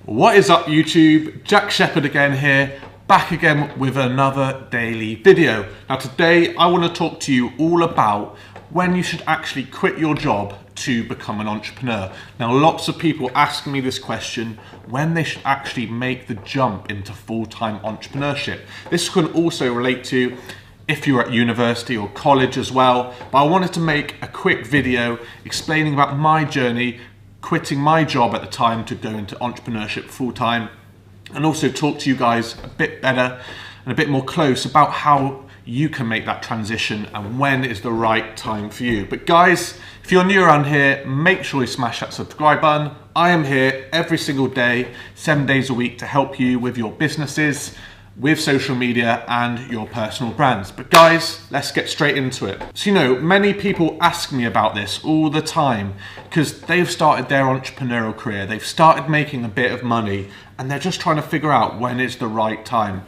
What is up YouTube? Jack Shepherd again here, back again with another daily video. Now today I want to talk to you all about when you should actually quit your job to become an entrepreneur. Now lots of people ask me this question, when they should actually make the jump into full-time entrepreneurship. This can also relate to if you're at university or college as well, but I wanted to make a quick video explaining about my journey quitting my job at the time to go into entrepreneurship full-time, and also talk to you guys a bit better and a bit more close about how you can make that transition and when is the right time for you. But guys, if you're new around here, make sure you smash that subscribe button. I am here every single day, 7 days a week, to help you with your businesses, with social media and your personal brands. But guys, let's get straight into it. So many people ask me about this all the time because they've started their entrepreneurial career, they've started making a bit of money, and they're just trying to figure out when is the right time.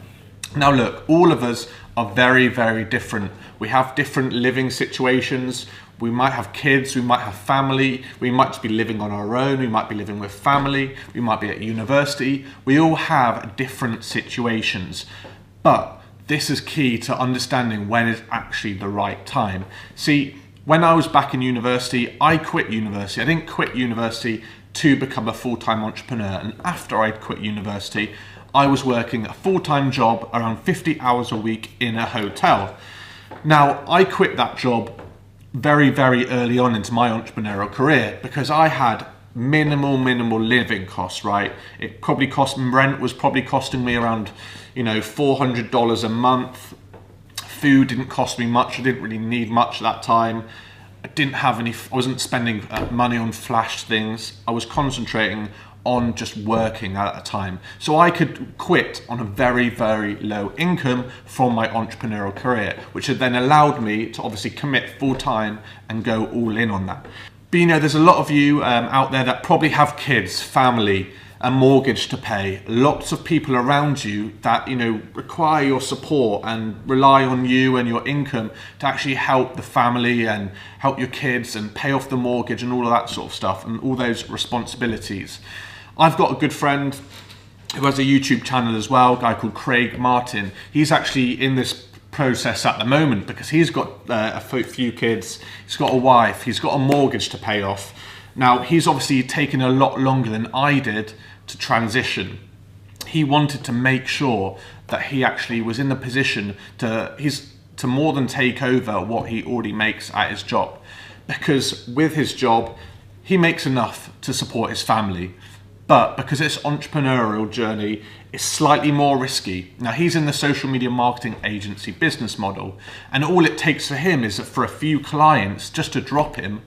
Now look, all of us are very, very different. We have different living situations. We might have kids, we might have family, we might just be living on our own, we might be living with family, we might be at university. We all have different situations, but this is key to understanding when is actually the right time. See, when I was back in university, I quit university. I didn't quit university to become a full-time entrepreneur, and after I'd quit university, I was working a full-time job around 50 hours a week in a hotel. Now, I quit that job very, very early on into my entrepreneurial career because I had minimal living costs, right? It probably rent was probably costing me around, $400 a month. Food didn't cost me much. I didn't really need much at that time. I wasn't spending money on flash things. I was concentrating on just working at a time. So I could quit on a very, very low income from my entrepreneurial career, which had then allowed me to obviously commit full time and go all in on that. But there's a lot of you out there that probably have kids, family, a mortgage to pay, lots of people around you that require your support and rely on you and your income to actually help the family and help your kids and pay off the mortgage and all of that sort of stuff and all those responsibilities. I've got a good friend who has a YouTube channel as well, a guy called Craig Martin. He's actually in this process at the moment because he's got a few kids, he's got a wife, he's got a mortgage to pay off. Now, he's obviously taken a lot longer than I did to transition. He wanted to make sure that he actually was in the position to more than take over what he already makes at his job. Because with his job, he makes enough to support his family. But because this entrepreneurial journey is slightly more risky. Now, he's in the social media marketing agency business model, and all it takes for him is for a few clients just to drop him,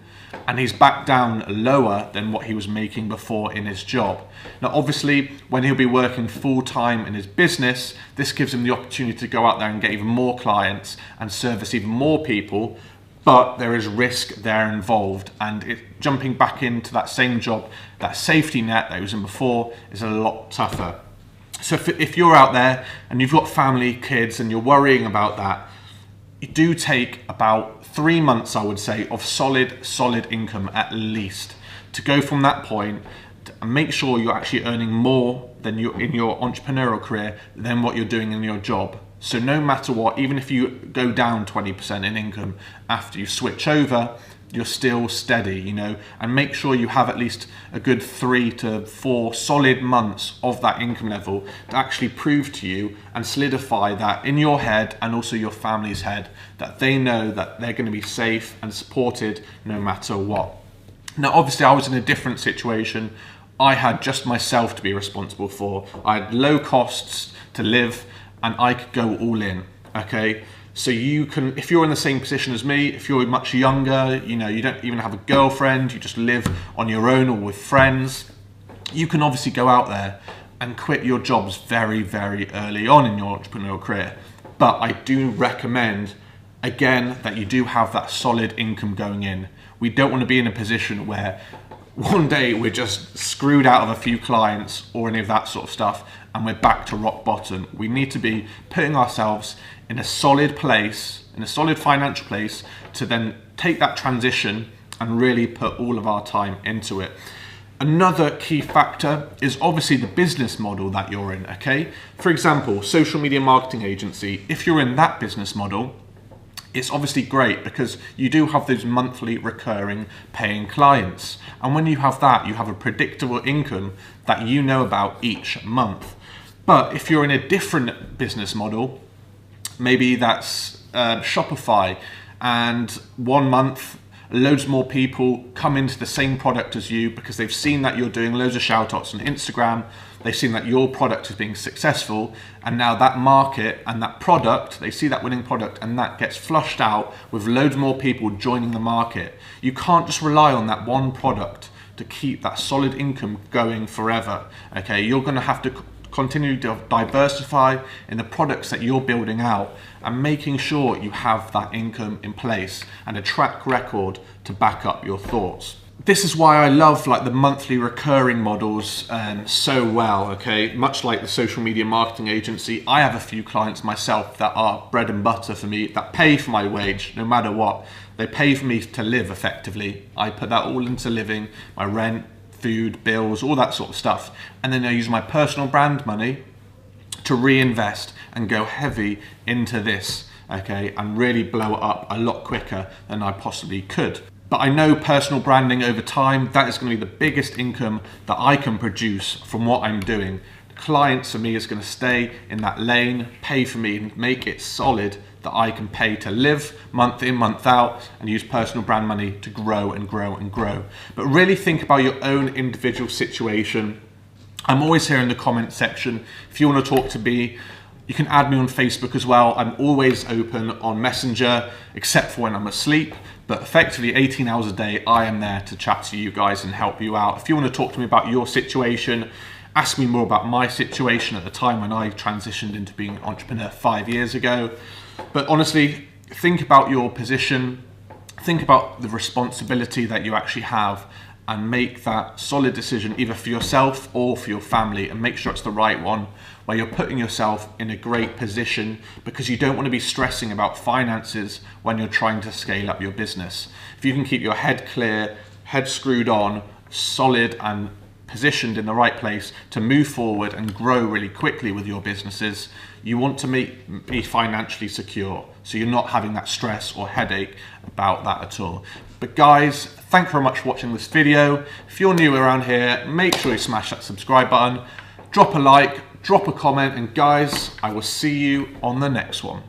and he's back down lower than what he was making before in his job. Now, obviously, when he'll be working full-time in his business, this gives him the opportunity to go out there and get even more clients and service even more people, but there is risk there involved, and jumping back into that same job, that safety net that he was in before, is a lot tougher. So if you're out there and you've got family, kids, and you're worrying about that, you do take about 3 months, I would say, of solid income at least to go from that point and make sure you're actually earning more than in your entrepreneurial career than what you're doing in your job. So no matter what, even if you go down 20% in income after you switch over, you're still steady, and make sure you have at least a good 3 to 4 solid months of that income level to actually prove to you and solidify that in your head and also your family's head, that they know that they're going to be safe and supported no matter what. Now, obviously, I was in a different situation. I had just myself to be responsible for. I had low costs to live, and I could go all in, okay? So you can, if you're in the same position as me, if you're much younger, you don't even have a girlfriend, you just live on your own or with friends, you can obviously go out there and quit your jobs very, very early on in your entrepreneurial career. But I do recommend, again, that you do have that solid income going in. We don't want to be in a position where one day we're just screwed out of a few clients or any of that sort of stuff and we're back to rock bottom. We need to be putting ourselves in a solid place, in a solid financial place, to then take that transition and really put all of our time into it. Another key factor is obviously the business model that you're in, okay? For example, social media marketing agency, if you're in that business model, it's obviously great because you do have those monthly recurring paying clients. And when you have that, you have a predictable income that you know about each month. But if you're in a different business model, maybe that's Shopify, and 1 month, loads more people come into the same product as you because they've seen that you're doing loads of shout outs on Instagram. They've seen that your product is being successful, and now that market and that product, they see that winning product and that gets flushed out with loads more people joining the market. You can't just rely on that one product to keep that solid income going forever, okay? You're gonna have to continue to diversify in the products that you're building out and making sure you have that income in place and a track record to back up your thoughts. This is why I love like the monthly recurring models so well, okay? Much like the social media marketing agency, I have a few clients myself that are bread and butter for me, that pay for my wage no matter what. They pay for me to live effectively. I put that all into living, my rent, food, bills, all that sort of stuff. And then I use my personal brand money to reinvest and go heavy into this, okay? And really blow it up a lot quicker than I possibly could. But I know personal branding over time, that is going to be the biggest income that I can produce from what I'm doing. Clients for me is going to stay in that lane, pay for me and make it solid that I can pay to live month in, month out, and use personal brand money to grow and grow and grow. But really think about your own individual situation. I'm always here in the comment section. If you want to talk to me, you can add me on Facebook as well. I'm always open on Messenger, except for when I'm asleep. But effectively 18 hours a day, I am there to chat to you guys and help you out. If you want to talk to me about your situation, ask me more about my situation at the time when I transitioned into being an entrepreneur 5 years ago. But honestly, think about your position, think about the responsibility that you actually have, and make that solid decision either for yourself or for your family, and make sure it's the right one where you're putting yourself in a great position, because you don't want to be stressing about finances when you're trying to scale up your business. If you can keep your head clear, head screwed on, solid and positioned in the right place to move forward and grow really quickly with your businesses, you want to be financially secure, so you're not having that stress or headache about that at all. But guys, thank you very much for watching this video. If you're new around here, make sure you smash that subscribe button, drop a like, drop a comment, and guys, I will see you on the next one.